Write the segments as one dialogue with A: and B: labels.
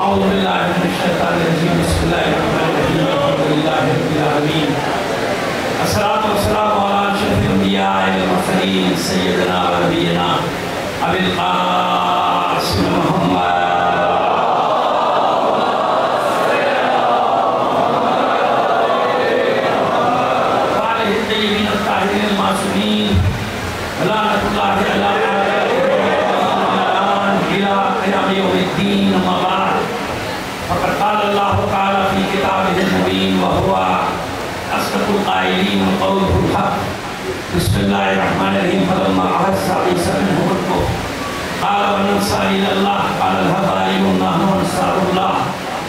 A: أعوذ بالله من الشيطان الرجيم بسم الله الرحمن الرحيم الحمد لله رب العالمين الصلاة والسلام على أشرف الأنبياء والمرسلين سيدنا ونبينا أبي القاسم محمد وعليه الطيبين الطاهرين المعصومين ولعنة الله على إلى قيام يوم الدين أما بعد فقد قال الله تعالى في كتابه المبين وهو أصدق القائلين وقوله الحق بسم الله الرحمن الرحيم فلما أحس عيسى منهم الكفر قال من أنصاري إلى الله قال الحواريون نحن أنصار الله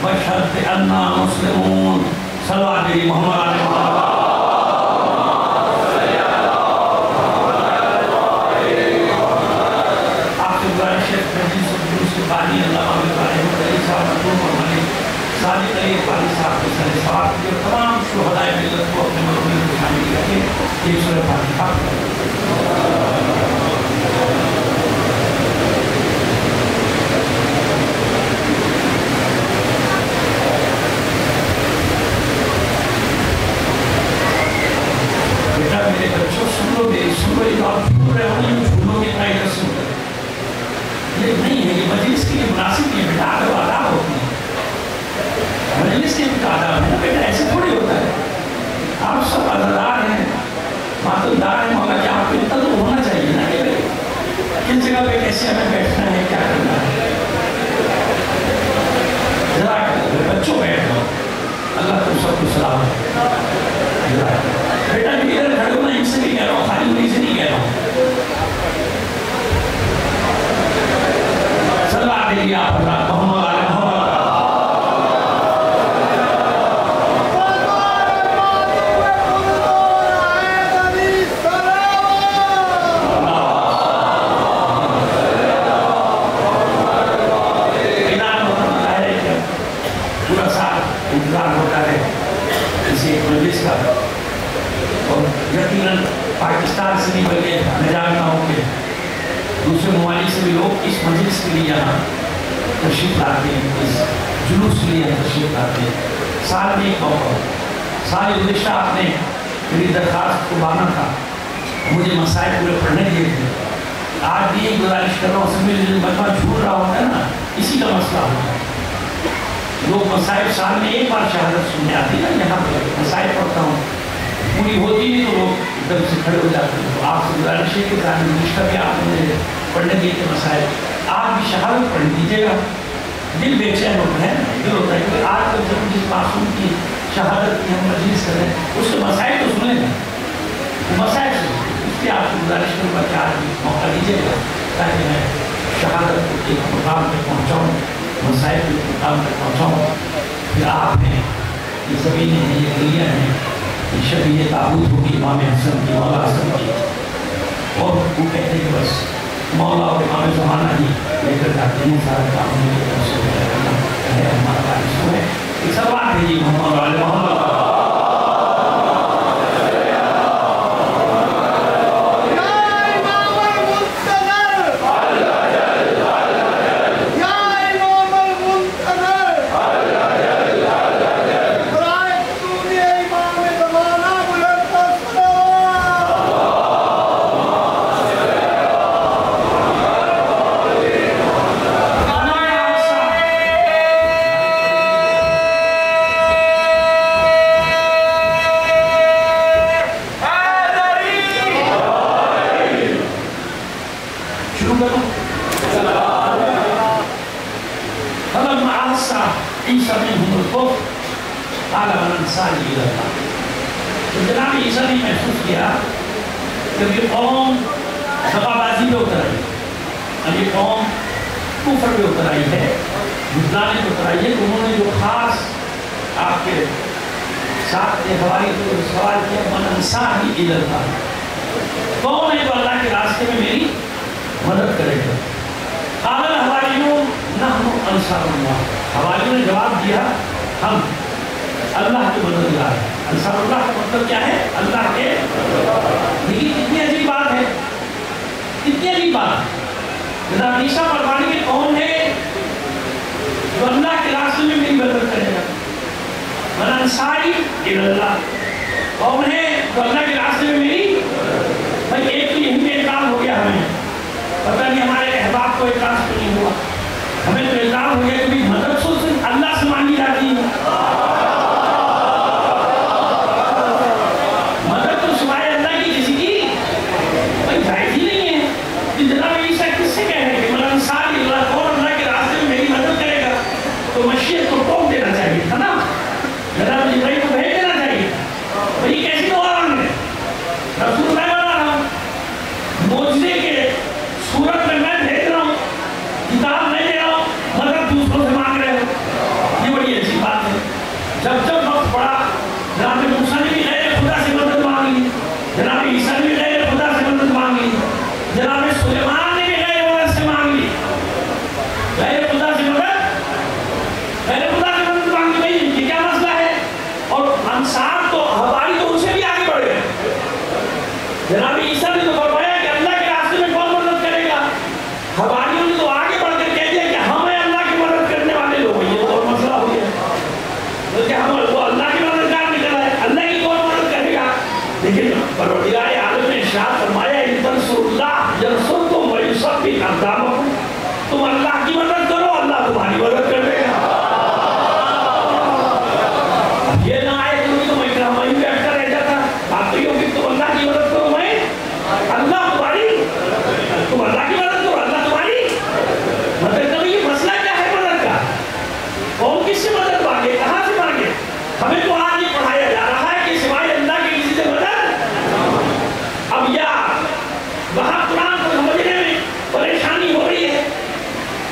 A: واشهد بأننا مسلمون صلوا على محمد وعلى محمد صادق علی فاضل صاحب کے سر سوال جو تمام شہدائے ملت کو اپنے مضمون میں شامل کرتے ایک سورہ فاتحہ بیٹا میرے بچوں سن لو میری سن لو یہ آپ بھول رہے ہو یہ بھولوں کے قائدہ سن کر یہ نہیں ہے یہ مجلس کے لیے مناسب یہ بیٹا آدھو آدھا ہوتی ہے مجلس کے آدھاب ہے بیٹا ایسے تھوڑی ہوتا ہے آپ سب عزدار ہیں ماتلدار ہیں مولا کہ آپ کو اتنا تو ہونا چاہیے نا کہ کن جگہ پہ کیسے ہمیں بیٹھنا ہے کیا کرنا ہے بچوں بیٹھ جاؤ اللہ تم سب کو سلام بیٹا بھی ادھر کھڑے ہو میں ان سے نہیں کہہ رہا ہوں خالی انہیں سے نہیں کہہ رہا ہوں صلی اللہ علیہ محمد علیہ محمد اور یقیناً پاکستان سے نہیں بلکہ میں جانتا ہوں کہ دوسرے ممالک سے بھی لوگ اس مجلس کے لیے یہاں تشریف لاتے ہیں اس جلوس کے لیے تشریف لاتے ہیں سال میں ایک موقع سال گزشتہ آپ نے میری درخواست کو مانا تھا مجھے مسائل پورے پڑھنے دیے تھے آج بھی ایک گزارش کر رہا ہوں سب میں جو مجمع جھول رہا ہوتا ہے نا اسی کا مسئلہ ہوتا ہے لوگ مسائل سال میں ایک بار شہادت سننے آتی ہے نا یہاں پہ مسائل پڑھتا ہوں پوری ہوتی نہیں تو لوگ ایک دم سے کھڑے ہو جاتے ہیں تو آپ سے گزارش ہے کہ گزشتہ بھی آپ نے پڑھنے دیے تھے مسائل آپ بھی شہادت پڑھ دیجیے گا دل بے چین ہوتا ہے دل ہوتا ہے کہ آج تک جب جس معصوم کی شہادت کی ہم مجلس کریں اس کے مسائل تو سنیں گے وہ مسائل سنیں اس کی آپ سے گزارش کروں گا کہ آج موقع دیجیے گا تاکہ میں شہادت کو ایک مقام تک پہنچاؤں مسائل کو مقام تک پہنچاؤں پھر آپ ہیں یہ زمینیں ہیں یہ گلیاں ہیں یہ شبیہ تابوت ہوگی امام حسن کی مولا حسن کی اور وہ کہتے ہیں کہ بس مولا اور امام زمانہ ہی لے کر جاتے ہیں سارا کام ہونے کے طرف سے ہے ہمارا بارش کو ہے ایک سب بات ہے جی محمد علیہ محمد تو جناب عیسیٰ نے محسوس کیا کہ یہ قوم دغابازی پہ اتر آئی اب یہ قوم کفر پہ اتر آئی ہے بزدانے پہ اتر آئی ہے تو انہوں نے جو خاص آپ کے ساتھ حواری کو سوال کیا من انصاری الی اللہ کون ہے جو اللہ کے راستے میں میری مدد کرے گا قال الحواریون نحن انصار اللہ حواریوں نے جواب دیا ہم اللہ کے مددگار ہیں انصار اللہ کا مطلب کیا ہے اللہ کے لیکن کتنی عجیب بات ہے کتنی عجیب بات ہے جناب عیسیٰ فرمانے کے کون ہے جو اللہ کے انصاری اللہ، کون ہے تو اللہ کے راستے میں میری بھائی ایک تو یہی اعتراض ہو گیا ہمیں، پتہ نہیں ہمارے احباب کو اعتراض کیوں نہیں ہوا، ہمیں تو اعتراض ہو گیا کہ مدد صرف اللہ سے مانگی جاتی ہے، مدد تو سوائے اللہ کی کسی کی بھائی جائز ہی نہیں ہے۔ کہ جناب عیسیٰ کس سے کہہ رہے کہ مگر انصاری اللہ، کون اللہ کے راستے میں میری مدد کرے گا، تو مشیت کو ٹوک دینا چاہیے تھا نا، جناب جبرائیل کو بھیج دینا چاہیے، بھائی کیسی دعا مانگ رہے رسول میں بنا رہا ہوں، معجزے کے صورت میں میں بھیج رہا ہوں، کتاب میں دے رہا ہوں، مدد دوسروں سے مانگ رہے ہو، یہ بڑی اچھی بات ہے۔ جب وقت پڑا جناب موسیٰ نے بھی غیر خدا سے مدد مانگ لی، جناب عیسیٰ نے بھی غیر خدا سے مدد مانگ لی، جناب سلیمان نے بھی غیر خدا سے مانگ لی، غیر خدا سے مدد مانگ لی، بھائی یہ کیا مسئلہ ہے؟ اور انصار تو حواری تو اسے بھی آگے بڑھ گئے، جناب عیسیٰ نے تو فرمایا کہ اللہ کے راستے میں کون مدد کرے گا، حواریوں نے تو آگے بڑھ کر کہہ دیا کہ ہمیں اللہ کی مدد کرنے والے لوگ ہیں، یہ تو اور مسئلہ ہو گیا، بلکہ ہم وہ اللہ کی مددگار نکلا ہے، اللہ کی کون مدد کرے گا؟ لیکن پروردگار عالم نے ارشاد فرمایا ان تنصروا اللہ ینصرکم ویثبت اقدامکم، تم اللہ کی مدد کرو اللہ تمہاری مدد کر دے گا۔ اب یہ نہ آئے تو میں وہیں بیٹھ کر رہ جاتا، باقی ہوگی تم اللہ کی مدد کرو، میں اللہ تمہاری، تم اللہ کی مدد کرو اللہ تمہاری مدد کرو۔ یہ مسئلہ کیا ہے مدد کا؟ کون کس سے مدد مانگے، کہاں سے مانگے؟ ہمیں تو آج یہ پڑھایا جا رہا ہے کہ سوائے اللہ کے کسی سے مدد، اب یا وہاں قرآن کو سمجھنے میں پریشانی ہو رہی ہے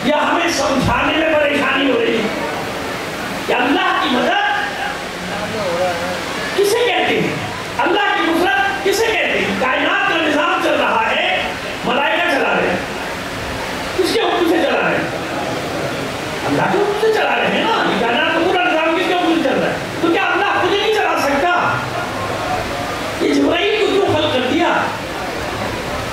A: یا ہمیں سمجھانے میں پریشانی ہو رہی ہے کہ اللہ کی مدد کسے کہتے ہیں، اللہ کی نصرت کسے کہتے ہیں؟ کائنات کا نظام چل رہا ہے، ملائکہ چلا رہے ہیں، کس کے حکم سے چلا رہے ہیں؟ اللہ کے حکم سے چلا رہے ہیں نا، یہ کائنات کا پورا نظام کس کے حکم سے چل رہا ہے؟ تو کیا اللہ خود نہیں چلا سکتا؟ یہ جبرائیل کو کیوں خلق کر دیا؟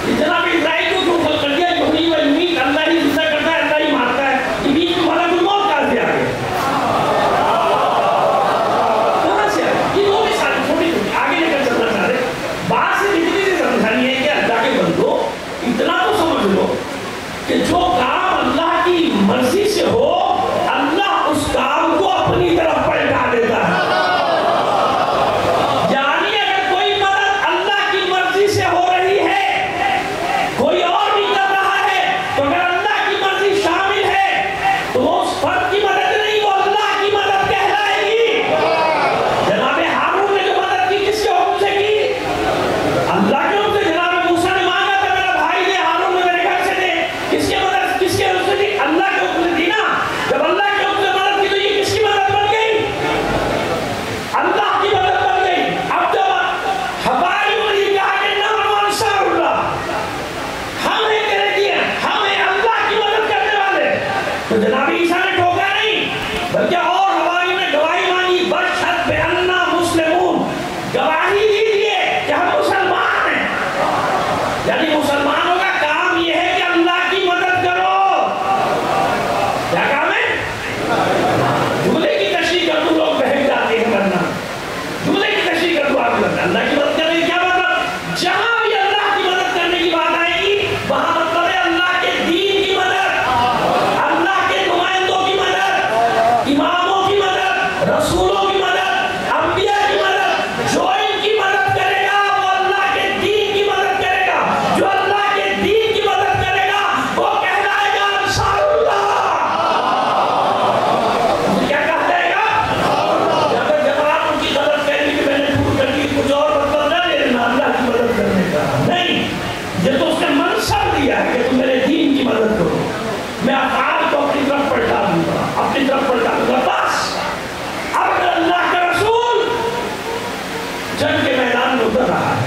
A: یہ جناب اسرائیل کو کیوں خلق کر دیا؟ یحیی و یمیت، اللہ ہی زندہ کرتا ہے اللہ ہی مارتا ہے، یہ بیچ میں ملک الموت کہاں سے آ گیا؟ کہاں سے آ گیا؟ یہ دو مثالیں چھوٹی چھوٹی آگے لے کر چلنا چاہ رہے، بات سے اتنی سے سمجھانی ہے کہ اللہ کے بندو اتنا تو سمجھ لو کہ جو کام اللہ کی مرضی سے ہو اللہ اس کام کو اپنی طرف پلٹا دیتا ہے، یعنی اگر کوئی مدد اللہ کی مرضی سے ہو رہی ہے کوئی اور نہیں کر رہا ہے تو اگر اللہ کی مرضی شامل ہے تو وہ اس فرد کی مدد نہیں، وہ اللہ کی مدد کہلائے گی۔ جناب ہارون نے جو مدد کی کس کے حکم سے کی؟ اللہ کے حکم سے۔ جناب موسیٰ نے مانگا تھا میرا بھائی دے، ہارون نے میرے گھر سے دے، کس کے مدد کس کے حکم سے دی؟ اللہ کے حکم سے دی نا۔ جب اللہ کے حکم سے مدد کی تو یہ کس کی مدد بن گئی؟ اللہ کی مدد بن گئی۔ اب جب حواریوں نے کہا کہ نحن انصار اللہ، ہم ہیں تیرے دین، ہم ہیں اللہ کی مدد کرنے والے، تو جناب عیسیٰ نے ٹھوکا نہیں بلکہ اور حواریوں نے گواہی مانگی، بشہد بأننا مسلمون، گواہی دیجئے کہ ہم مسلمان ہیں، یعنی مسلمانوں کا کام یہ ہے کہ اللہ کی مدد کرو۔ کیا کام ہے؟ جملے کی تشریح کر دو، لوگ بہک جاتے ہیں ورنہ جملے کی تشریح کر دو، آپ اللہ کی مدد کرنے کی کیا مطلب؟ جہاں بھی اللہ کی مدد کرنے کی بات آئے گی وہاں مطلب ہے اللہ کے دین کی مدد، اللہ کے نمائندوں کی مدد، اماموں کی مدد، رسولوں کی مدد، انبیاء کی مدد۔ جو ان کی مدد کرے گا وہ اللہ کے دین کی مدد کرے گا، جو اللہ کے دین کی مدد کرے گا وہ کہلائے گا انصار اللہ۔ کیا کہا جائے گا؟ اگر جواب ان کی غلط فہمی کہ میں نے دور کر دی، کچھ اور مطلب نہ لے لینا اللہ کی مدد کرنے کا، نہیں، یہ تو اس نے منصب دیا ہے کہ تم میرے دین کی مدد کرو، میں افعال کو اپنی طرف پلٹا دوں گا، اپنی طرف پلٹا دوں گا۔ بس اب اگر اللہ کا رسول جنگ کے میدان میں اتر رہا ہے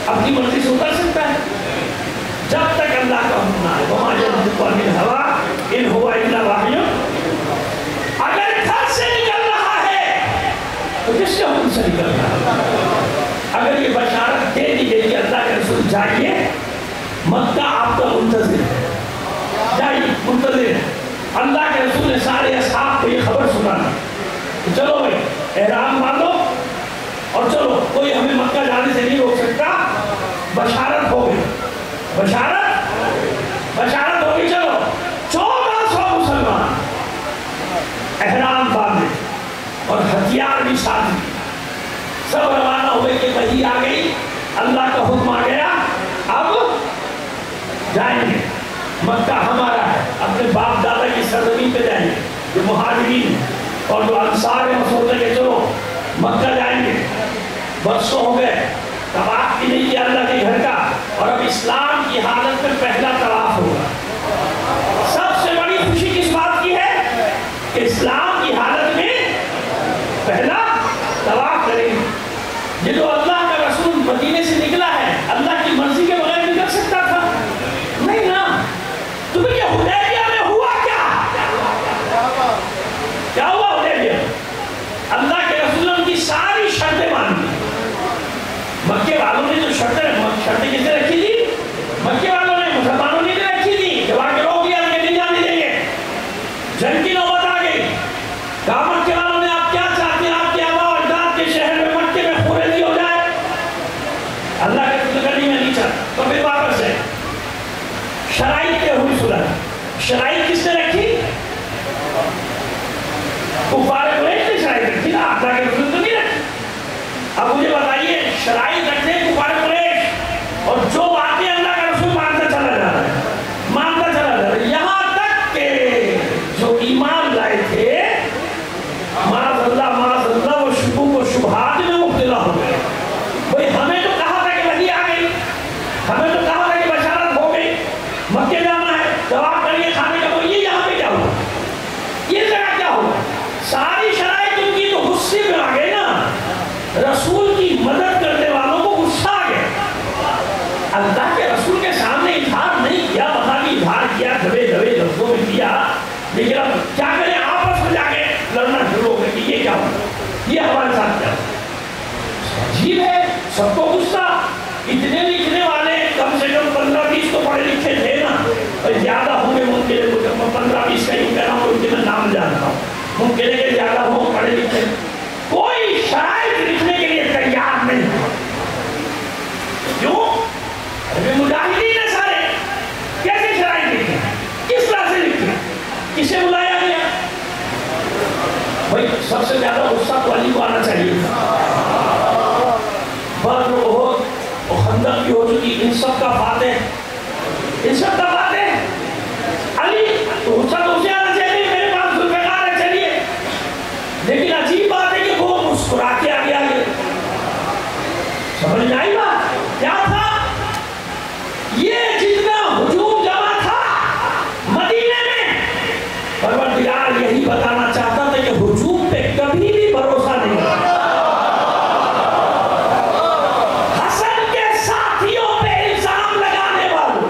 A: اپنی مرضی سے اتر سکتا ہے جب تک اللہ کا حکم نہ آئے، وَمَا يَنطِقُ عَنِ الْهَوَىٰ إِنْ هُوَ إِلَّا وَحْيٌ۔ اگر گھر سے نکل رہا ہے تو کس کے حکم سے نکل رہا ہے؟ اگر یہ بشارت دے دی گئی کہ اللہ کے رسول جائیے، مکہ آپ کا منتظر ہے، جائیے منتظر ہے، اللہ کے رسول نے سارے اصحاب کو یہ خبر سنانا چلو بھائی احرام باندھو اور چلو، کوئی ہمیں مکہ جانے سے نہیں روک سکتا. بشارت ہو گئی، بشارت ہو گئی. چلو 1400 مسلمان احرام باندھے اور ہتھیار بھی ساتھ لیے، سب روانہ ہوئے کہ وحی آ گئی، اللہ کا حکم آ گیا، اب جائیں گے. مکہ ہمارا ہے، اپنے باپ دادا کی سرزمین پہ جائیں گے. جو مہاجرین اور جو انصار ہیں وہ سوچتے کہ چلو مکہ جائیں گے. برسوں ہو گئے طواف بھی نہیں کیا اللہ کے گھر کا، اور اب اسلام کی حالت میں پہلا طواف ہوگا. سب سے بڑی خوشی کس بات کی ہے کہ اسلام کی حالت میں پہلا طواف کریں گے. یہ جو اللہ کا رسول مدینے سے نکلا ہے، اللہ کی مرضی کے بغیر نکل سکتا تھا؟ نہیں نا. تمہیں یہ حدیبیہ میں ہوا کیا ہوا حدیبیہ؟ اللہ کے رسول نے ان کی ساری شرطیں مان لی. مکے والوں نے جو شرطیں کس نے رکھی تھی؟ مکے والوں نے، مسلمانوں نے رکھی تھی کہ وہاں کے روک دیا کہ نہیں جانے دیں گے. جنگ کی نوبت آ گئی. کہا مکے والوں نے آپ کیا چاہتے ہیں؟ آپ کے آبا و اجداد کے شہر میں مکے میں خوریزی ہو جائے؟ اللہ کے رسول نے میں نہیں چاہتا. تو پھر واپس ہے. شرائط کیا ہوئی صلح؟ شرائط کس نے رکھی؟ کفار قریش نے شرائط رکھی نا، اللہ کے رسول تو نہیں رکھی. اب مجھے بتائیے شرائط رکھتے ہیں کفار قریش، اور جو باتیں اللہ کا رسول مانتا چلا جا رہا ہے، یہاں تک کہ جو ایمان لائے تھے معاذ اللہ وہ شکوک و شبہات میں مبتلا ہو گئے. بھئی ہمیں تو کہا تھا کہ وحی آ گئی، ہمیں تو کہا تھا کہ بشارت ہو گئی، مکے جانا ہے، جواب کریے کھانے کا. یہ یہاں پہ کیا ہوا؟ یہ جگہ کیا ہوا؟ ساری شرائط ان کی تو غصے میں آ گئے نا. رسول کی مدد کرنے والوں کو غصہ آ گیا. اللہ کے رسول کے سامنے اظہار نہیں کیا، مذہبی اظہار کیا، دبے لفظوں میں کیا، لیکن اب کیا کریں؟ آپس میں جا کے لڑنا شروع ہو گئے کہ یہ کیا ہوا، یہ ہمارے ساتھ کیا ہوا. عجیب ہے، سب کو غصہ. اتنے لکھنے والے کم سے کم 15-20 تو پڑھے لکھے تھے نا، اور زیادہ ہوں گے ممکن ہے. 15-20 کا یوں کہہ رہا ہوں کہ میں نام جانتا ہوں، ممکن ہے کہ زیادہ ہوں پڑھے لکھے. کوئی شرائط لکھنے کے لیے تیار نہیں. کیوں؟ ابھی مجاہدین ہیں سارے، کیسے شرائط لکھیں؟ کس طرح سے لکھیں؟ کسے بلایا گیا؟ بھائی سب سے زیادہ غصہ تو علی کو آنا چاہیے تھا. بدر، احد اور خندق کی ہو چکی، ان سب کا فاتح علی. تو غصہ تو اسے آنا چاہیے، میرے پاس ذوالفقار ہے چلیے. لیکن عجیب بات ہے کہ وہ مسکرا کے آگے سمجھ میں آئی بات کیا تھا؟ یہ جتنا ہجوم جمع تھا مدینے میں، پروردگار یہی بتانا چاہتا تھا کہ ہجوم پہ کبھی بھی بھروسہ نہیں. حسن کے ساتھیوں پہ الزام لگانے والوں،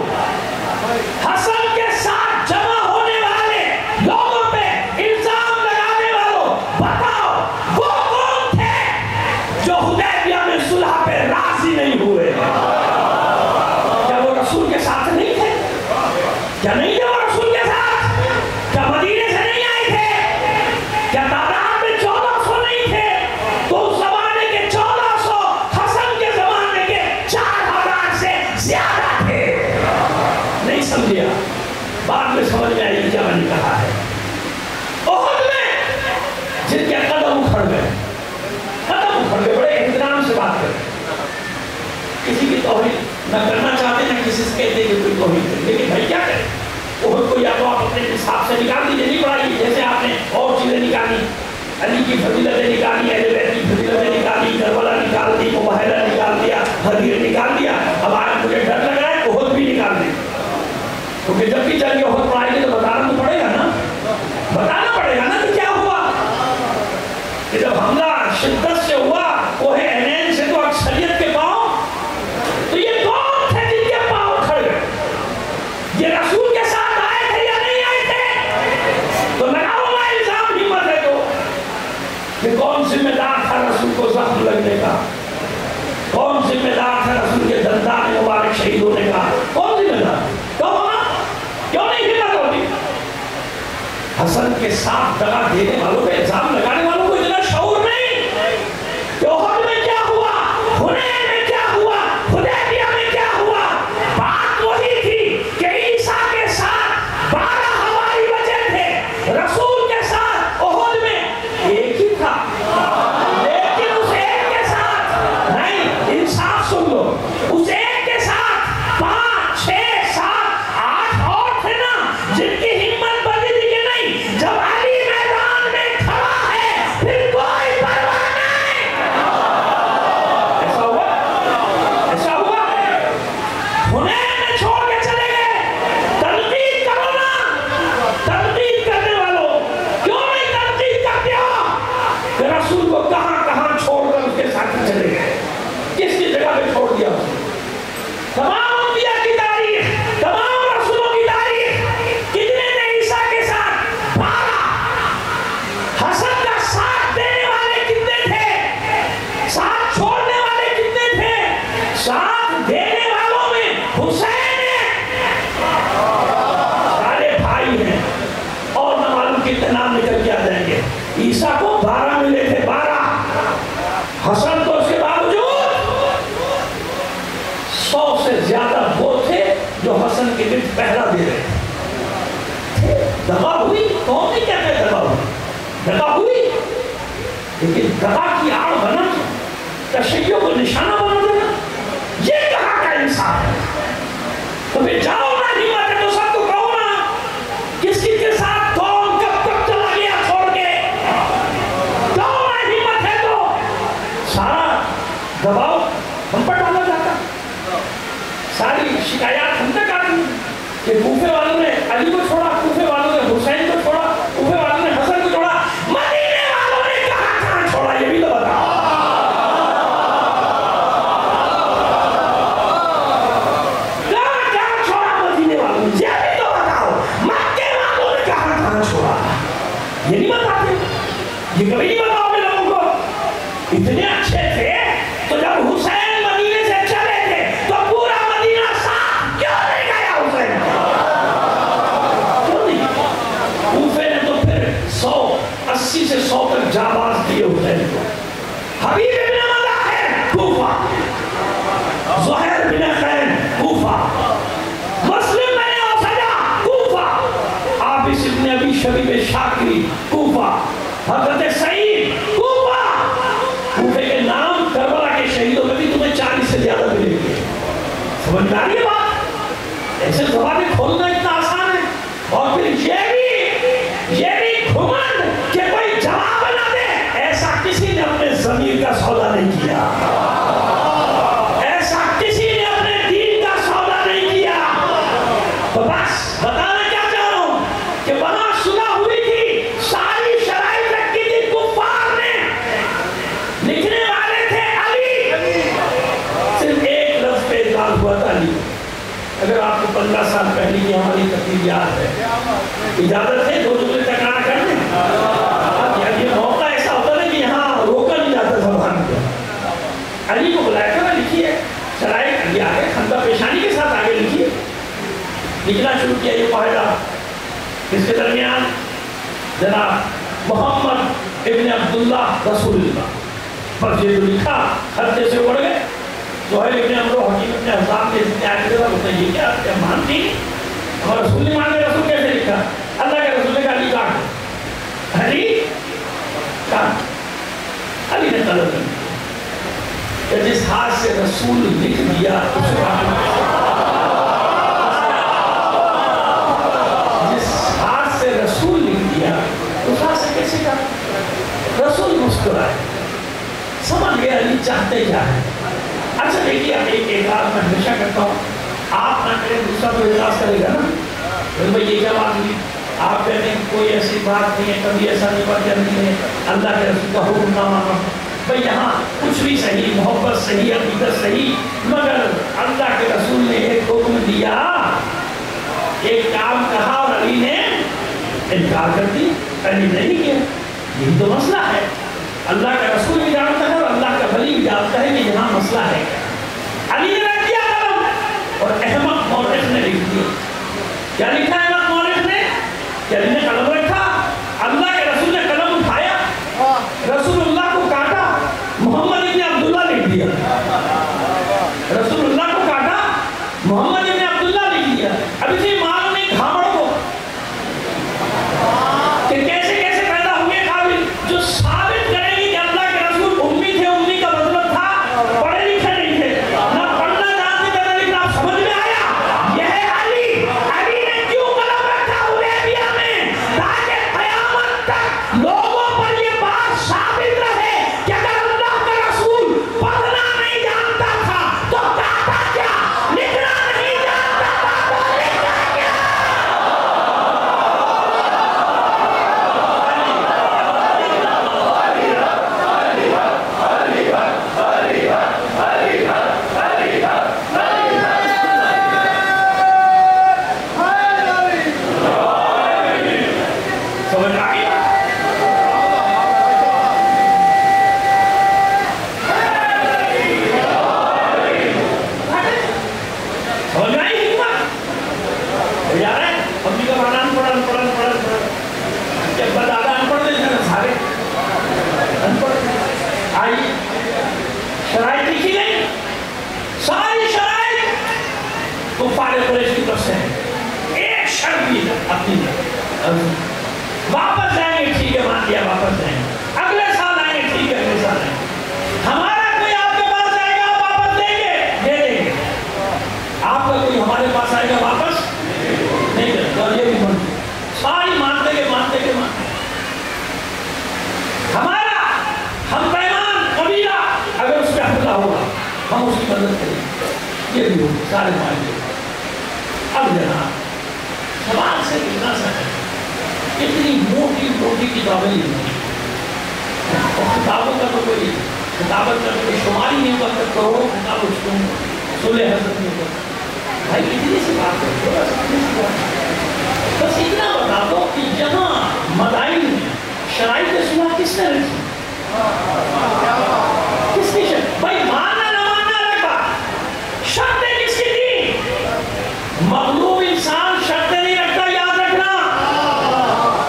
A: حسن کے ساتھ جمع ہونے والے لوگوں پہ الزام لگانے والوں، بتاؤ وہ کون تھے جو حدیبیہ میں صلح پہ راضی نہیں ہوئے؟ کیا وہ رسول کے ساتھ نہیں تھے؟ کیا نہیں تھے وہ رسول کے ساتھ؟ کیا مدینے سے نہیں آئے تھے؟ کیا تعداد میں 1400 نہیں تھے؟ تو اس زمانے کے 1400 حسن کے زمانے کے 4000 سے زیادہ تھے. نہیں سمجھیا؟ بعد میں سمجھ میں آئی کیا میں نے کہا ہے. احد میں جن کے قدم اکھڑ گئے، بڑے احترام سے بات کریں. کسی کی توہین نہ کرنا چاہتے نہ کسی سے کہتے کہ کوئی توہین کرے، لیکن بھائی کیا کریں؟ احد کو یا تو آپ اپنے حساب سے نکال دیجیے، نہیں پڑھائی جیسے آپ نے اور چیزیں نکالی، علی کی فضیلتیں نکالی، اہل بیت کی فضیلتیں نکالی، کربلا نکال دی، مباہلہ نکال دیا، غدیر نکال دیا. اب آج مجھے ڈر لگ رہا ہے احد بھی نکال دیں، کیونکہ جب بھی چل کے احد پڑھائیں گے تو بتانا تو پڑے گا نا، بتانا پڑے گا نا کہ کیا ہوا. کہ جب حملہ شدت سے ہوا کوہ عینین سے تو اکثریت کے پاؤں، تو یہ کون تھے جن کے پاؤں کھڑ گئے؟ یہ رسول کے ساتھ آئے تھے یا نہیں آئے تھے؟ تو لگاؤ گا الزام، ہمت ہے تو. کہ کون ذمہ دار تھا رسول کو زخم لگنے کا؟ کون ذمہ دار تھا رسول کے دندان مبارک شہید ہونے کا؟ کون ذمہ دار؟ کیوں نہیں ہمت ہوتی؟ حسن کے ساتھ دغا دینے والوں پہ الزام لگانے والوں کو اتنا کہ احد میں کیا ہوا، حنین میں کیا ہوا، حدیبیہ میں کیا ہوا، بات وہی تھی کہ عیسیٰ کے ساتھ 12 ہماری وجہ تھے، رسول کے ساتھ احد میں ایک ہی تھا، لیکن اس ایک کے ساتھ نہیں، انصاف سن لو، اس ایک کے ساتھ 5 6 7 8 اور تھے نا، جن کی ہمت بڑھی تھی کہ نہیں، جب علی میدان میں کھڑا ہے پھر کوئی پرواہ نہیں۔ ایسا ہوا، ایسا ہوا، حنین میں چھوڑ کے چلے گئے۔ تنقید کرو نا، تنقید کرنے والوں کیوں نہیں تنقید کرتے ہو کہ رسول کو کہاں کہاں چھوڑ کر اس کے ساتھ چلے گئے، کس کی جگہ پہ چھوڑ دیا اسے۔ تمام انبیاء کی تاریخ، تمام رسولوں کی تاریخ، کتنے نے عیسیٰ کے ساتھ 12، حسن کا ساتھ دینے والے کتنے تھے، ساتھ چھوڑنے والے کتنے تھے، ساتھ دینے والوں میں حسین ہے، سارے بھائی ہیں، اور نہ معلوم کتنے نام نکل کے آ جائیں گے۔ عیسیٰ کو 12 ملے تھے، 12، حسن کو اس کے باوجود 100 سے زیادہ وہ تھے جو حسن کے گرد پہرا دے رہے تھے۔ دغا ہوئی، کون نہیں کہتے دغا ہوئی، دغا ہوئی، لیکن دغا کی آڑ بنا تشیع کو نشانہ بنا دینا، یہ کہاں کا انصاف ہے؟ تو پھر جاؤ نا، ہمت ہے تو سب کو کہو نا، کسی کے ساتھ کون کب تک چلا گیا چھوڑ کے، کہو نا ہمت ہے تو سارا دباؤ ہم پر ڈالا جاتا، ساری شکایات ہم تک آتی کہ کوفے والوں نے علی کو چھوڑا، کوفے والوں نے حسین کو چھوڑا، کوفے والوں نے حسن کو چھوڑا، مدینے والوں نے کہاں کہاں چھوڑا، یہ بھی تو بتاؤ۔ کہاں کہاں چھوڑا مدینے والوں نے، یہ بھی تو بتاؤ۔ مکے والوں نے کہاں کہاں چھوڑا، یہ نہیں بتاتے، یہ کبھی نہیں بتاؤ گے لوگوں کو۔ اتنے اچھے تھے تو جب حسین مدینے سے چلے تھے تو پورا مدینہ ساتھ کیوں نہیں گیا حسین؟ کیوں نہیں؟ کوفے نے تو پھر 80 سے 100 تک جانباز دیے حسین کو۔ حبیب بن مظاہر کوفہ، زہیر بن خین کوفہ، مسلم بن اوسجہ کوفہ، عابس بن ابی شبیب شاکری کوفہ، حضرت سعید کوفہ۔ کوفے کے نام کربلا کے شہیدوں میں بھی تمہیں 40 سے زیادہ ملیں گے۔ سمجھ میں آ رہی ہے بات؟ ایسے زبانیں کھولنا اتنا آسان ہے، اور پھر یہ بھی گھمنڈ کہ کوئی جواب نہ دے، ایسا کسی نے اپنے ضمیر کا سودا نہیں کیا، ایسا کسی نے اپنے دین کا سودا نہیں کیا۔ تو بس بتانا کیا چاہ رہا ہوں کہ وہاں صلح ہوئی تھی، ساری شرائط رکھی تھی، کفار نے لکھنے والے تھے علی، صرف ایک لفظ پہ اعتراض ہوا تھا علی۔ اگر آپ کو 15 سال پہلے کی ہماری تقریر یاد ہے، اجازت ہے 2 جملے تکرار کر دیں؟ یہ موقع ایسا ہوتا ہے کہ یہاں روکا نہیں جاتا زبان کو۔ علی کو بلایا تھا، لکھیے شرائط، علی آگے خندہ پیشانی کے ساتھ آگے لکھیے، لکھنا شروع کیا یہ معاہدہ۔ اس کے درمیان جناب محمد ابن عبداللہ رسول اللہ، بس یہ جو لکھا خط جیسے اڑ گئے۔ سہیل ابن عمرو، حکیم ابن حزام کے اتنے آگے تھا، بولتے یہ کیا مانتی ہمارا رسول نہیں مانتے، رسول کیسے لکھا؟ اللہ کے رسول نے کہا علی کاٹ، علی کاٹ، علی نے طلب نہیں کہ جس ہاتھ سے رسول لکھ دیا اس ہاتھ سے رسول لکھ دیا اس ہاتھ سے کیسے کہا؟ رسول مسکرائے، سمجھ گئے علی چاہتے کیا ہے۔ اچھا دیکھیے، اب ایک اعتراض میں ہمیشہ کرتا ہوں، آپ نہ کریں دوسرا تو اعتراض کرے گا نا، بھائی یہ کیا بات ہوئی؟ آپ کہتے ہیں کوئی ایسی بات نہیں ہے، کبھی ایسا نہیں بات نہیں ہے، اللہ کے رسول کا حکم نہ مانا۔ بھائی یہاں کچھ بھی صحیح، محبت صحیح، عقیدت صحیح، مگر اللہ کے رسول نے ایک حکم دیا، ایک کام کہا اور علی نے انکار کر دی، علی نے نہیں کیا۔ یہی تو مسئلہ ہے، اللہ کا رسول بھی جانتا ہے اور اللہ کا ولی بھی جانتا ہے کہ یہاں مسئلہ ہے کیا۔ علی نے رکھ دیا قلم اور احمق مورخ نے لکھ دیا۔ کیا لکھا ہے احمق مورخ نے؟ کہ علی نے قلم رکھا، اللہ کے رسول نے قلم اٹھایا، رسول اللہ کو کاٹا، محمد سارے معاہدے. اب جناب سوال سے کتنا سا ہے, اتنی موٹی موٹی کتابیں لکھی اور کتابوں کا تو کوئی کتابت کا کوئی شمار ہی نہیں ہوتا, کروڑوں کتاب اس کو صلح حضرت میں ہوتا. بھائی اتنی سی بات ہے, بس اتنا بتا دو کہ جہاں مدائن میں شرائط صلح کس نے رکھی, کس کی شرط, بھائی ماننا نہ ماننا الگ بات, شرطیں کس کی تھی؟ مغلوب انسان شرطیں نہیں رکھتا, یاد رکھنا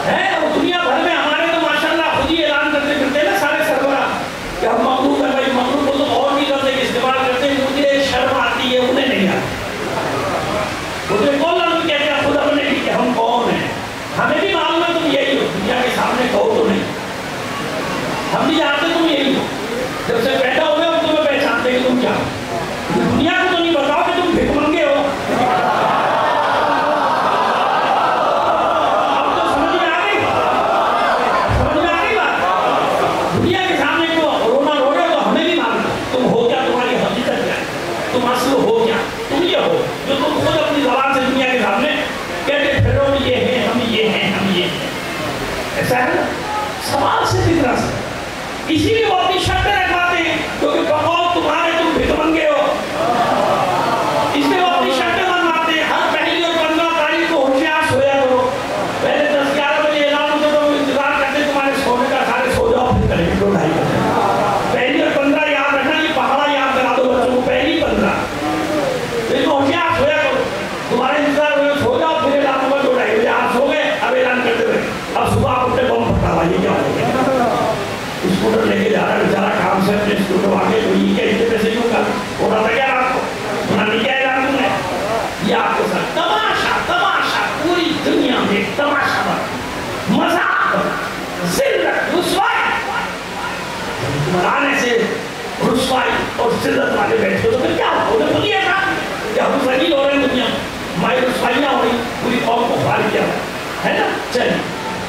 A: ہے. اور دنیا بھر میں ہمارے تو ماشاءاللہ خود ہی اعلان کرتے کرتے نا سارے سربراہ کہ ہم مغلوب ہے. بھائی مغلوب کو تو اور بھی کرتے کہ استعمال کرتے, مجھے شرم آتی ہے, انہیں نہیں آتی. مجھے کون لوگ کہتے ہیں خود اپنے بھی کہ ہم کون ہیں, ہمیں بھی معلوم ہے تم یہی ہو, دنیا کے سامنے کہو تو نہیں, ہم بھی جانتے تم یہی ہو. جب سے پیدا ہوئے ہم تمہیں پہچانتے کہ تم کیا ہو, دنیا کو تو نہیں بتاؤ کہ تم بھیک منگے ہو. اب تو سمجھ میں آ گئی, سمجھ میں آ گئی بات. دنیا کے سامنے کو رونا رو رہے ہو تو ہمیں بھی معلوم ہے تم ہو کیا, تمہاری حقیقت کیا ہے, تم اصل ہو کیا, تم یہ ہو جو تم خود اپنی زبان سے دنیا کے سامنے کہتے پھرو یہ ہیں, ہم یہ ہیں, ہم یہ ہیں. ایسا ہے نا, سوال سے فطرہ سے اسی لیے وہ اپنی شرطیں رکھواتے ہیں کیونکہ بقول تمہارے تم بھیک منگے ہو, اس لیے وہ اپنی شرطیں منواتے ہیں. ہر پہلی اور 15 تاریخ کو ہوشیار سویا کرو, پہلے 10-11 بجے اعلان ہوتا تو انتظار کرتے تمہارے سونے کا, سارے سو جاؤ پھر کریں گے 2-2.5 بجے. پہلی اور 15 یاد رکھنا, یہ پہاڑا یاد کرا دو بچوں کو, پہلی 15 پھر ہوشیار سویا کرو, تمہارے انتظار ہوئے سو جاؤ, پھر اعلان ہوگا 2-2.5 بجے. آپ سو گئے, اب اعلان کرتے ہوئے اب صبح آپ اپنے بم پھٹا ہوا, یہ کیا ہو گیا, اسکوٹر لے کے جا رہا ہے بیچارہ کام سے, اپنے اسکوٹر آگے تو یہ کیا اتنے پیسے کیوں کر ہو رہا تھا کیا رات کو, سنا نہیں کیا اعلان تم نے, یہ آپ کے ساتھ تماشا تماشا, پوری دنیا میں تماشا, مذاق, ذلت, رسوائی. مرانے سے رسوائی اور ذلت والے بیٹھے تو پھر کیا ہو, انہیں خود ہی ایسا کہ ہم ذلیل ہو رہے ہیں دنیا میں, ہماری رسوائیاں ہو رہی, پوری قوم کو خوار کیا ہے نا. چلیے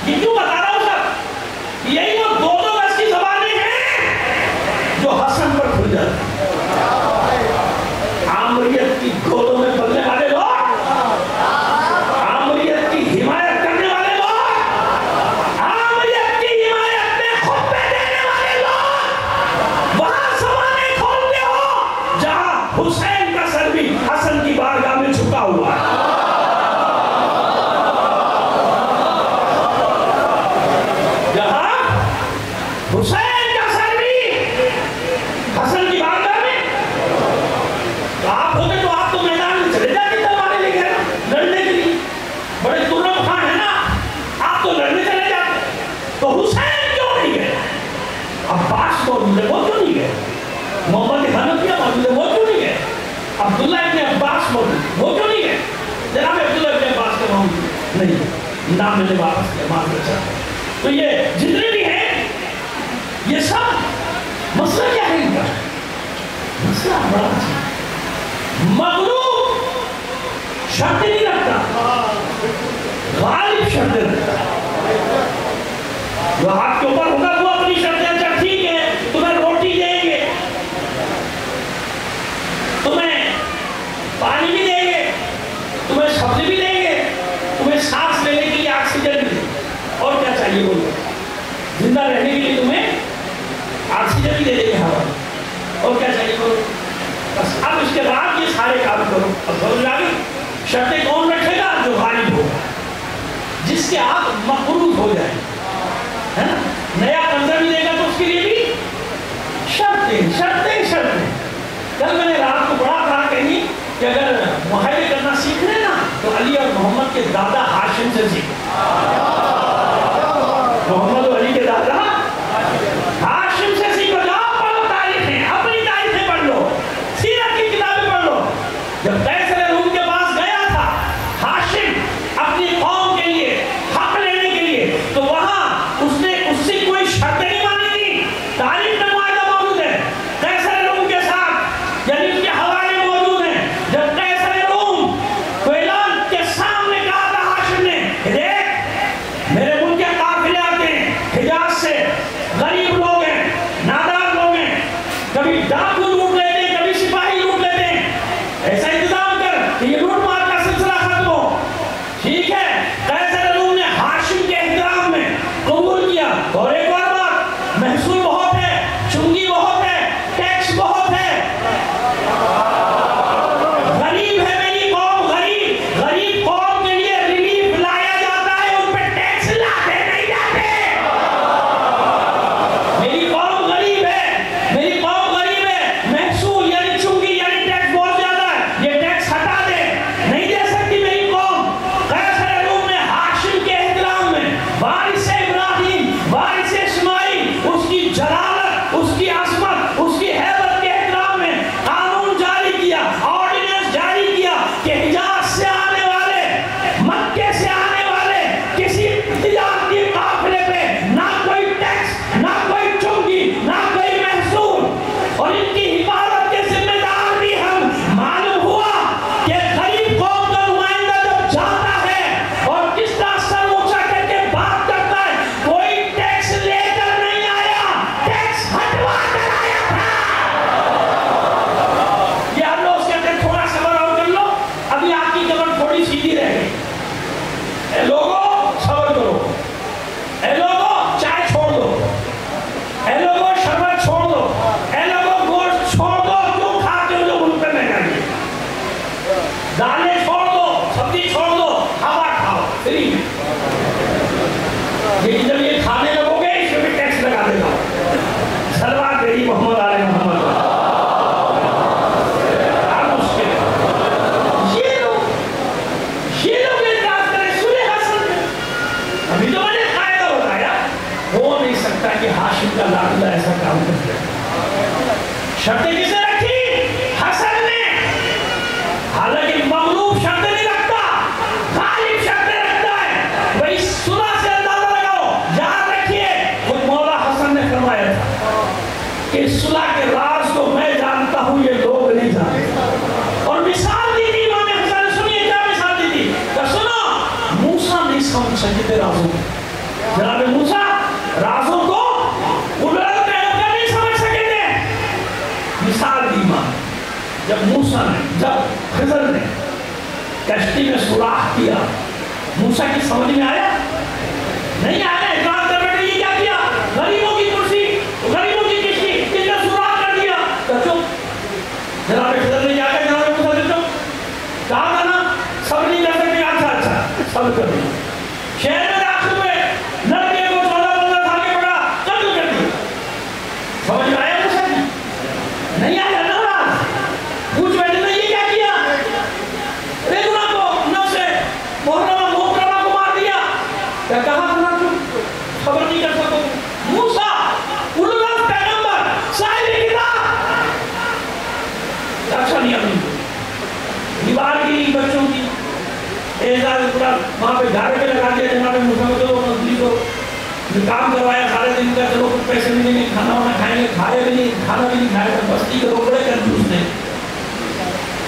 A: یہ کیوں بتا رہا ہوں سب, یہی وہ 2-2 گز کی زبانیں ہیں جو حسن پر کھل جاتی ہیں. عامریت کی گودوں میں پلنے والے لوگ, عامریت کی حمایت کرنے والے لوگ, عامریت کی حمایت میں خطبے دینے والے لوگ, وہاں زبانیں کھولتے ہو جہاں حسین کا سر بھی حسن کی بارگاہ میں جھکا ہوا ہے. حسین کا سر بھی حسن کی بارگاہ میں, تو آپ ہوتے تو آپ تو میدان میں چلے جاتے تلواریں لے کے لڑنے کے لیے, بڑے ترم خان ہے نا, آپ تو لڑنے چلے جاتے. تو حسین کیوں نہیں گئے, عباس موجود ہے وہ کیوں نہیں گئے, محمد حنفیہ موجود ہے وہ کیوں نہیں گئے, عبداللہ ابن عباس موجود وہ کیوں نہیں گئے. جناب عبداللہ ابن عباس کا موجود نہیں, نام میں نے واپس کیا, معاف کرتا. تو یہ جتنے بھی ہیں یہ سب مسئلہ کیا ہے ان کا, مسئلہ بڑا اچھا, مغلوب شرط نہیں رکھتا, غالب شرط رکھتا. جو آپ کے اوپر ہوگا وہ اپنی شرطیں, اچھا ٹھیک ہے تمہیں روٹی دیں گے, تمہیں پانی بھی دیں گے, تمہیں سبزی بھی دیں گے, تمہیں سانس لینے کے لیے آکسیجن بھی دیں گے, اور کیا چاہیے بولو, زندہ رہنے کے لیے تمہیں آکسیجن بھی دے دیں گے, ہوا, اور کیا چاہیے بولو. بس اب اس کے بعد یہ سارے کام کرو. اب سمجھ آ گئی, شرطیں کون رکھے گا, جو غالب ہوگا, جس کے آپ مقروض ہو جائیں, ہے نا. نیا قرضہ بھی دے گا تو اس کے لیے بھی شرطیں شرطیں شرطیں. کل میں نے رات کو بڑا کہا کہیں کہ اگر معاہدے کرنا سیکھ لیں نا تو علی اور محمد کے دادا ہاشم سے سیکھیں. محمد اور علی کے دادا ہاشم سے سیکھو, جاؤ پڑھو تاریخیں, اپنی تاریخیں پڑھ لو, سیرت کی کتابیں پڑھ لو. جب قیصر روم کے پاس گیا تھا ہاشم اپنی قوم کے لیے حق لینے کے لیے, تو وہاں اس نے اس سے کوئی شرط نہیں مانی تھی. تاریخ میں معاہدہ موجود ہے قیصر روم کے ساتھ, یعنی اس کے حوالے موجود ہیں. جب قیصر روم کو اعلان کے سامنے کہا تھا ہاشم نے, دیکھ یوسف کا لاڈلا ایسا کام کر دیا. شرطیں کس نے رکھی؟ حسن نے. حالانکہ مغلوب شرطیں نہیں رکھتا، غالب شرطیں رکھتا ہے. وہی صلح سے اندازہ لگاؤ. یاد رکھیے خود مولا حسن نے فرمایا تھا کہ صلح کے راز کو میں جانتا ہوں، یہ لوگ نہیں جانتے. اور مثال دی تھی امام حسن نے. سنیے کیا مثال دی تھی کہ سنو، موسیٰ نہیں سمجھ سکتے تھے رازوں کو. جناب موسیٰ رازوں کو نہیں سمجھ سکے تھے. مثال دی ماں، جب موسیٰ نے، جب خضر نے کشتی میں سوراخ کیا، موسیٰ کی سمجھ میں آیا؟ نہیں آیا. اعتراض کر بیٹھے یہ کیا کیا؟ غریبوں کی کرسی، غریبوں کی کشتی، کس نے سوراخ کر دیا؟ تو چپ. جناب خضر نے کیا کہا؟ جناب موسیٰ نے چپ کہا تھا نا، سب نہیں کر سکتے. اچھا سب کر دیا. شہر میں داخل ہوئے، لڑکے کو 14-15 سال کے بڑا قتل کر دیا. سمجھ میں آیا موسیٰ کی؟ نہیں آیا. ناراض پوچھ بیٹھے نے یہ کیا کیا؟ ریگنا کو نفس محترمہ کو مار دیا. کیا کہا تھا نا تم خبر نہیں کر سکو؟ موسیٰ اولو پیغمبر صاحب کتاب. اچھا نہیں آمین دیوار کی بچوں کی اعزاز قرآن وہاں پہ گھر پہ لگا دیا. جناب موسیٰ کو چلو مزدوری کو کام کروایا سارے دن کا. چلو کچھ پیسے ملیں گے، کھانا وانا کھائیں گے. کھائے بھی نہیں، کھانا بھی نہیں کھائے. بستی کے لوگ بڑے کنجوس تھے.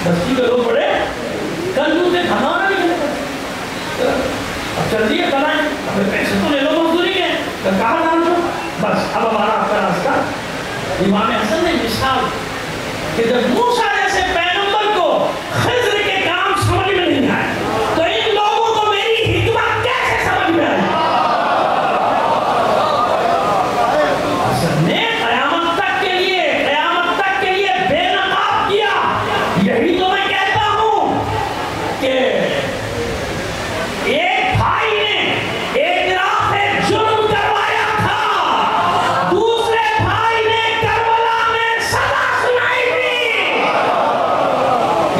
A: بستی کے لوگ بڑے کنجوس تھے، کھانا وانا بھی نہیں. اب چل دیے بنائیں، اب پیسے تو لے لو مزدوری کے. کہاں ڈال دو بس. اب ہمارا آپ کا راستہ. امام حسن نے مثال کہ جب موسیٰ جیسے پیغمبر کو خضر کے کام سمجھ میں نہیں آئے تو ان لوگوں کو میری حکمت کیسے سمجھ میں آئے؟ حسن نے قیامت تک کے لیے بے نقاب کیا. یہی تو میں کہتا ہوں کہ ایک بھائی نے اعتراف جرم کروایا تھا، دوسرے بھائی نے کربلا میں سزا سنائی تھی.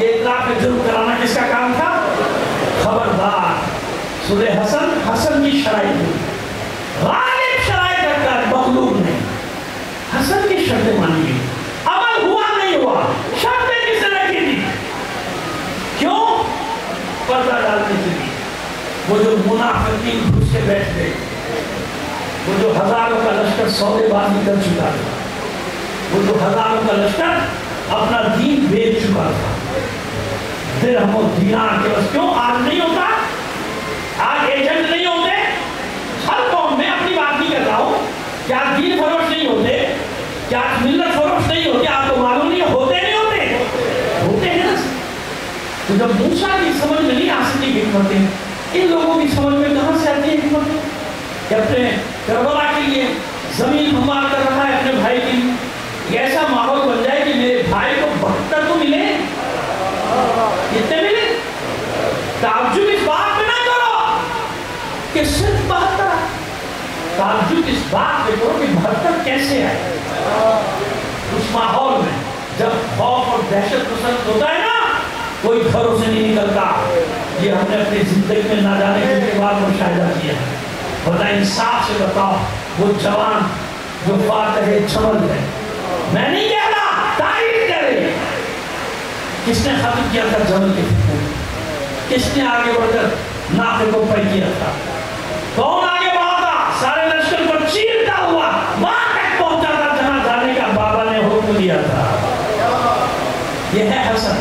A: یہ اعتراف جرم کرانا کس کا کام تھا؟ خبردار. سورہ حسن کی شرائط ہوئی. غالب شرائط رکھتا ہے، مغلوب نہیں. حسن کی شرطیں مانی گئی، عمل ہوا نہیں ہوا. شرطیں کس نے رکھی تھی؟ کیوں؟ پردہ ڈالنے کے لیے. وہ جو منافقین گھس کے بیٹھ گئے، وہ جو ہزاروں کا لشکر سودے بازی کر چکا تھا، وہ جو ہزاروں کا لشکر اپنا دین بیچ چکا تھا. درہم و دینار کے بس. کیوں آج نہیں ہوتا؟ آج ایجنٹ نہیں ہوتے ہر قوم میں. اپنی بات نہیں کر رہا ہوں. کیا دین فروش نہیں ہوتے؟ کیا ملت فروش نہیں ہوتے؟ آپ کو معلوم نہیں ہوتے نہیں ہوتے ہیں نا. تو جب موسیٰ کی سمجھ میں نہیں آ سکتی حکمتیں، ان لوگوں کی سمجھ میں کہاں سے آتی ہے حکمتیں؟ کہ اپنے کربلا کے لیے زمین ہموار کر رہا ہے اپنے بھائی کے لیے. یہ ایسا ماحول بن جائے کہ میرے بھائی کو 72 تو ملے. کتنے ملے؟ تعجب اس بات پہ نہ کرو کہ صرف 72. تعجب اس بات پہ کرو کہ 72 کیسے آئے. اس ماحول میں جب خوف اور دہشت پسند ہوتا ہے نا، کوئی گھروں سے نہیں نکلتا. یہ ہم نے اپنی زندگی میں نہ جانے کے بعد مشاہدہ کیا. بتا انصاف سے بتاؤ، وہ جوان جو فاتح جمل ہے، میں نہیں کہہ رہا، تعریف کرے. کس نے ختم کیا تھا جمل کے فتنے؟ کس نے آگے بڑھ کر ناقے کو پے کیا تھا؟ کون آگے بڑھا تھا؟ سارے لشکر کو چیرتا ہوا وہاں تک پہنچا تھا جہاں جانے کا بابا نے حکم دیا تھا. یہ ہے حسن.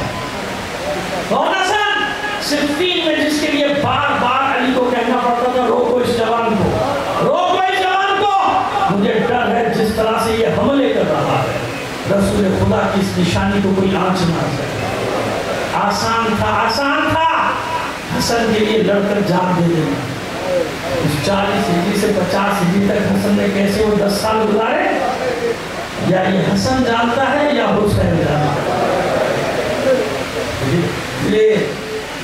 A: کون حسن؟ صفین میں جس کے لیے بار بار علی کو کہنا پڑتا تھا روکو اس جوان کو، روکو اس جوان کو، مجھے ڈر ہے جس طرح سے یہ حملے کر رہا ہے رسول خدا کی اس نشانی کو کوئی آنچ نہ سکے. آسان تھا حسن کے لیے لڑ کر جان دے دینا. 40 ہجری سے 50 ہجری تک حسن نے کیسے وہ 10 سال گزارے؟ یا یہ حسن جانتا ہے یا حسین جانتا ہے. یہ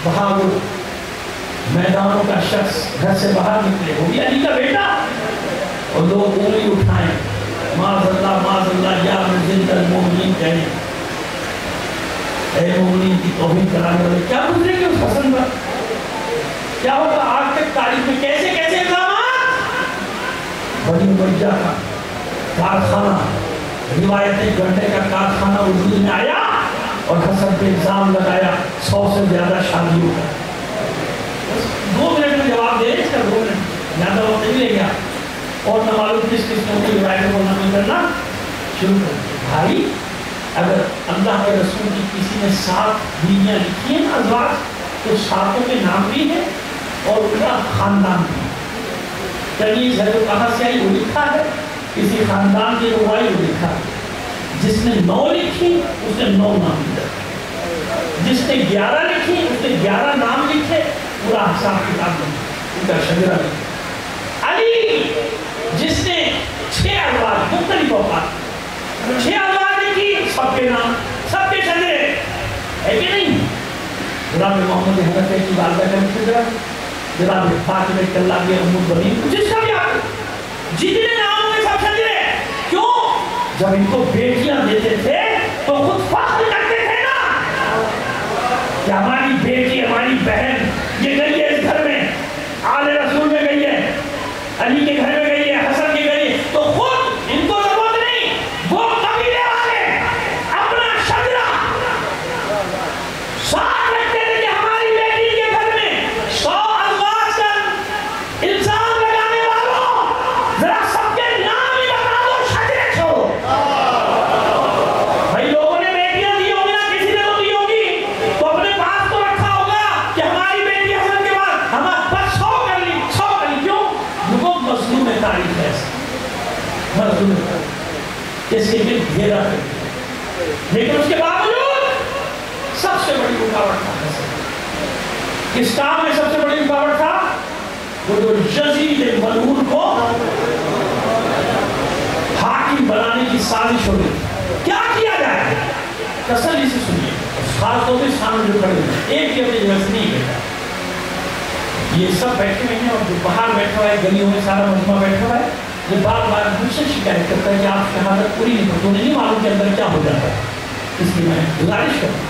A: بہاول میدانوں کا شخص گھر سے باہر نکلے، وہ بھی علی کا بیٹا، اور لوگ انگلی اٹھائیں معاذ اللہ یا منزل المومنین کہیں. اے مومنین کی توہین کرانے والے کیا گزرے گے اس حسن پر؟ کیا ہوگا آج تک تاریخ میں کیسے اقدامات؟ بنی امیہ کا کارخانہ، روایتی گھنٹے کا کارخانہ وجود میں آیا اور حسن پہ الزام لگایا 100 سے زیادہ شادیوں کا. 2 منٹ میں جواب دے، اس کا 2 منٹ زیادہ وقت نہیں لے گیا. اور نہ معلوم کس کس نے ان کی روایتوں کو نقل کرنا شروع کر دیا. بھائی اگر اللہ کے رسول کی کسی نے 7 بیویاں لکھی ہیں ازواج، تو 7 کے نام بھی ہیں اور ان کا خاندان بھی. کنیز ہے جو کہاں سے آئی وہ لکھا ہے، کسی خاندان کی روائی وہ لکھا ہے. جس نے 9 لکھی اس نے 9 نام لکھا، جس نے 11 لکھی اس نے 11 نام لکھے، پورا حساب کتاب ان کا شجرہ لکھا. علی جس نے 6 ازواج مختلف اوقات 6 ازواج لکھی، سب کے نام سب کے شجرے ہے کہ نہیں. جناب محمد حنفی کی والدہ کا شجرہ، جناب فاطمہ کلابی ام البنین، جس کا بھی آپ جتنے نام میں سب شجرے. کیوں؟ جب ان کو بیٹیاں دیتے تھے تو خود فخر کرتے تھے نا کہ ہماری بیٹی ہماری بہن یہ گئی ہے اس گھر میں، آل رسول میں گئی ہے، علی کے گھر میں گئی ہے، حسن کے گئی ہے. تو خود ان کو ضرورت نہیں، وہ قبیلے والے اپنا شجرہ ساتھ رکھتے تھے کہ ہماری بیٹی کے گھر میں 100 ازواج کا الزام لگانے والوں ذرا سب کے نام ہی بتا دو، شجرے چھوڑو. بھائی لوگوں نے بیٹیاں دی ہوگی نا، کسی نے تو دی ہوگی، تو اپنے پاس تو رکھا ہوگا کہ ہماری بیٹی حسن کے بعد ہمارے پاس 100 کر لی. کیوں؟ وہ مظلوم تاریخ ہے، مظلوم اس کے لیے گھیرا ہے. لیکن اس کے باوجود سب سے بڑی رکاوٹ تھا کس کام میں؟ سب سے بڑی رکاوٹ تھا وہ جو یزید ملعون کو حاکم بنانے کی سازش ہو رہی. کیا کیا جائے؟ تسلی سے سنیے، خاص طور پہ سامنے جو کھڑے ہیں، ایک ہی اپنی جگہ سے نہیں بیٹھا. یہ سب بیٹھے ہوئے ہیں اور جو باہر بیٹھا ہوا ہے گلیوں میں سارا مجمع بیٹھا ہوا ہے، یہ بار بار مجھ سے شکایت کرتا ہے کہ آپ شہادت پوری نہیں کرتے، انہیں نہیں معلوم کہ اندر کیا ہو جاتا ہے. اس لیے میں گزارش کرتا ہوں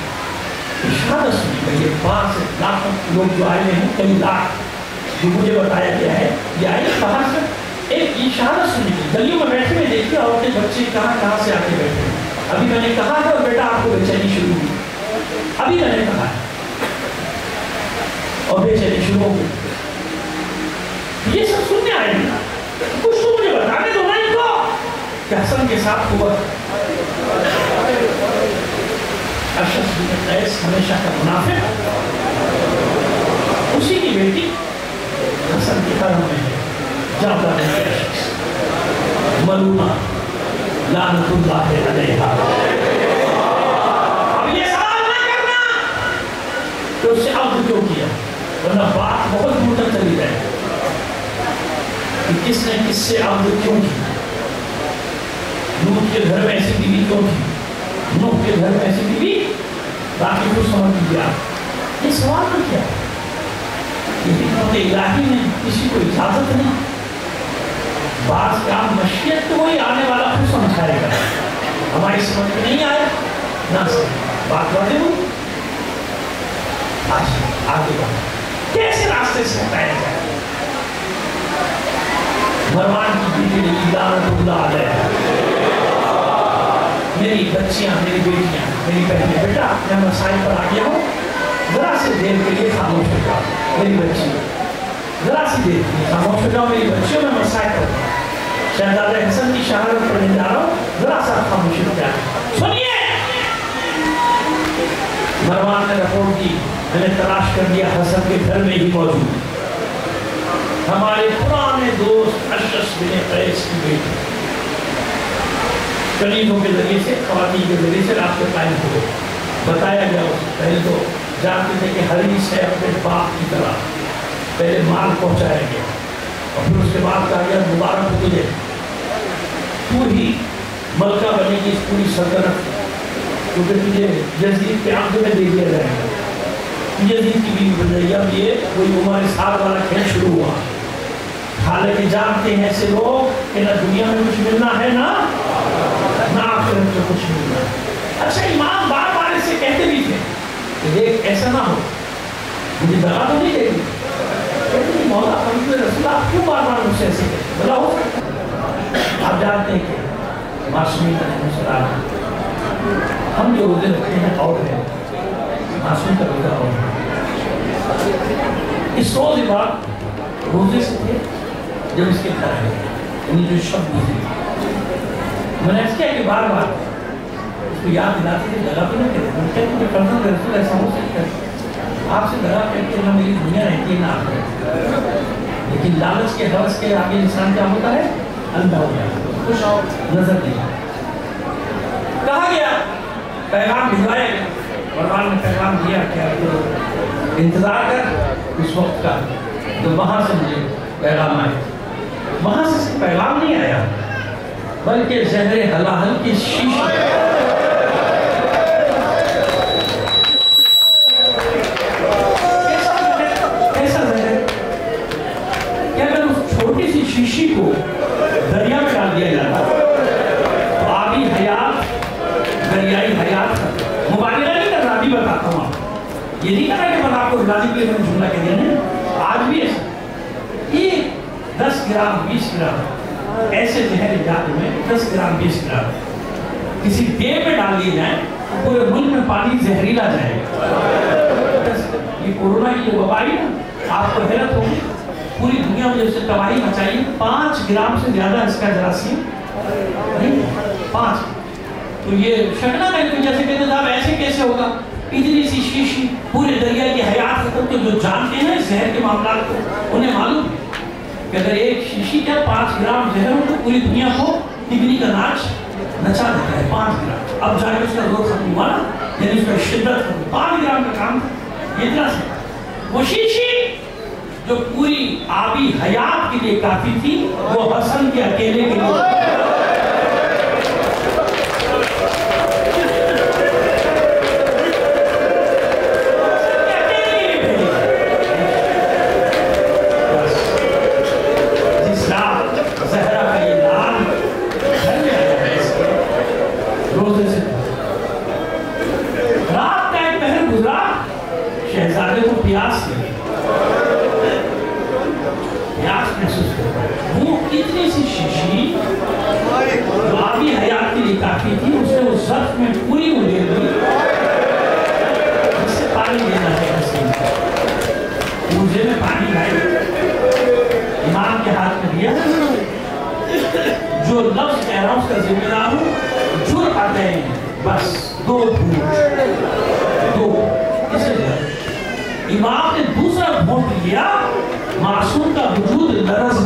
A: کہ شہادت سنی گئی ہے. باہر سے لاکھوں لوگ جو آئے ہیں، کئی لاکھ جو مجھے بتایا گیا ہے، یہ آئے باہر سے ایک یہ شہادت سنی گئی. گلیوں میں بیٹھے ہوئے دیکھیے عورتیں بچے کہاں سے آ کے بیٹھے ہیں. ابھی میں نے کہا تھا بیٹا آپ کو بے چینی شروع ہوئی، ابھی میں نے کہا اور بے چینی شروع ہو گئی. یہ سب سننے آئے ہیں، کچھ تو مجھے بتانے دو نا ان کو کہ حسن کے ساتھ ہوا. اشعث بن قیس ہمیشہ کا منافق، اسی کی بیٹی حسن کے گھر میں ہے، جابر بن اشعث ملعونہ لعنت اللہ علیہا. اب یہ سوال نہ کرنا کہ اس سے عقد کیوں کیا، ورنہ بات بہت دور تک چلی جائے کہ کس نے کس سے عقد کیوں کی. لوط کے گھر میں ایسی بیوی کیوں تھی، نوح کے گھر میں ایسی بیوی، باقی کچھ سمجھ لیجیے آپ. یہ سوال نہ کیا، یہ حکمت الہی نے کسی کو اجازت نہیں. بعض کام مشیت تو وہی آنے والا خود سمجھائے گا، ہماری سمجھ میں نہیں آیا نہ بات واضح ہو. آگے بڑھا کیسے راستے سے ہٹایا جائے. مروان کی بیٹی نے لعنت اللہ علیہ، میری بچیاں، میری بیٹیاں، میری بہنیں، بیٹا میں مسائل پر آ گیا ہوں، ذرا سے دیر کے لیے خاموش ہو جاؤ میری بچی، ذرا سی دیر کے لیے خاموش ہو جاؤ میری بچیوں، میں مسائل پر ہوں. شہزادہ حسن کی شہادت پڑھنے جا رہا ہوں، ذرا سا خاموشی ہو جائے. سنیے، مروان نے رپورٹ کی، میں نے تلاش کر دیا، حسن کے گھر میں ہی موجود ہمارے پرانے دوست اشعث بن قیس کی بیٹی. کنیزوں کے ذریعے سے، خواتین کے ذریعے سے رابطے قائم ہوئے. بتایا گیا اس سے پہلے تو جانتے تھے کہ حریص ہے اپنے باپ کی طرح، پہلے مال پہنچایا گیا اور پھر اس کے بعد کہا گیا مبارک ہو تجھے، تو ہی ملکہ بنے گی اس پوری سلطنت، کیونکہ تجھے یزید کے عہد میں دے دیا جائے گا، یزید کی بیوی بن رہی. اب یہ کوئی عمر اسحاق والا کھیل شروع ہوا. حالانکہ جانتے ہیں ایسے لوگ کہ نہ دنیا میں کچھ ملنا ہے نہ آخرت میں کچھ ملنا ہے. اچھا امام بار بار اس سے کہتے بھی تھے کہ دیکھ ایسا نہ ہو، مجھے دغا تو نہیں دے گی. کہتے ہیں مولا حبیب رسول آپ کیوں بار بار مجھ سے ایسے کہتے؟ بلا ہو سکتا ہے. آپ جانتے ہیں کہ معصومی کا مسئلہ ہم جو روزے رکھتے ہیں اور ہے معصوم کا روزہ اور ہے. اس روز بعد روزے سے تھے جب اس کے گھر ہے انہیں جو شب گزری میں نے اس کیا کہ بار بار اس کو یاد دلاتے تھے لگا تو نہ کرے میں کہتے ہیں فرزند رسول ایسا ہو سکتا ہے آپ سے لگا کہ نہ میری دنیا رہتی ہے نہ آخرت لیکن لالچ کے حوث کے آگے انسان کیا ہوتا ہے اندھا ہو جاتا ہے کچھ اور نظر نہیں کہا گیا پیغام بھجوایا گیا قرآن نے پیغام دیا کہ انتظار کر اس وقت کا تو وہاں سے مجھے پیغام آئے وہاں سے صرف پیغام نہیں آیا بلکہ زہر حلاحل کی شیشہ کیسا زہر کیا اگر اس چھوٹی سی شیشی کو دریا میں ڈال دیا جاتا تو آبی حیات دریائی حیات مبالغہ نہیں کر رہا بھی بتاتا ہوں آپ یہ نہیں کر رہا کہ بتا آپ کو رضی کے لیے میں جملہ کہہ دیا آج بھی ایسا یہ 10 گرام 20 گرام ایسے زہر علاقے میں 10 گرام 20 گرام کسی دیب میں ڈال دیے جائیں پورے ملک میں پانی زہریلا جائے یہ کورونا کی جو وبائی نا آپ کو حیرت ہوگی پوری دنیا میں جب سے تباہی مچائی 5 گرام سے زیادہ اس کا جراثیم نہیں 5 تو یہ شکنا کا جیسے کہتے ہیں صاحب ایسے کیسے ہوگا اتنی سی شیشی پورے دریا کی حیات ختم تو جو جانتے ہیں زہر کے معاملات کو انہیں معلوم کہ اگر ایک شیشی کا 5 گرام زہر ہو تو پوری دنیا کو تبنی کا ناچ نچا دیتا ہے 5 گرام اب جا کے اس کا زور ختم ہوا نا یعنی اس کا شدت 5 گرام کا کام اتنا سے وہ شیشی جو پوری آبی حیات کے لیے کافی تھی وہ حسن کے اکیلے کے لیے شہزادے کو پیاس لگی پیاس محسوس کرتا ہے وہ اتنی سی شیشی جو آبی حیات کے لیے کافی تھی اس نے اس ظرف میں پوری وہ لے لی جس سے پانی لینا ہے حسین موزے میں پانی لائے امام کے ہاتھ میں دیا جو لفظ کہہ رہا ہوں اس کا ذمہ دار ہوں جرعتین بس 2 گھونٹ 2 کسے دیا امام نے دوسرا گھونٹ لیا معصوم کا وجود لرز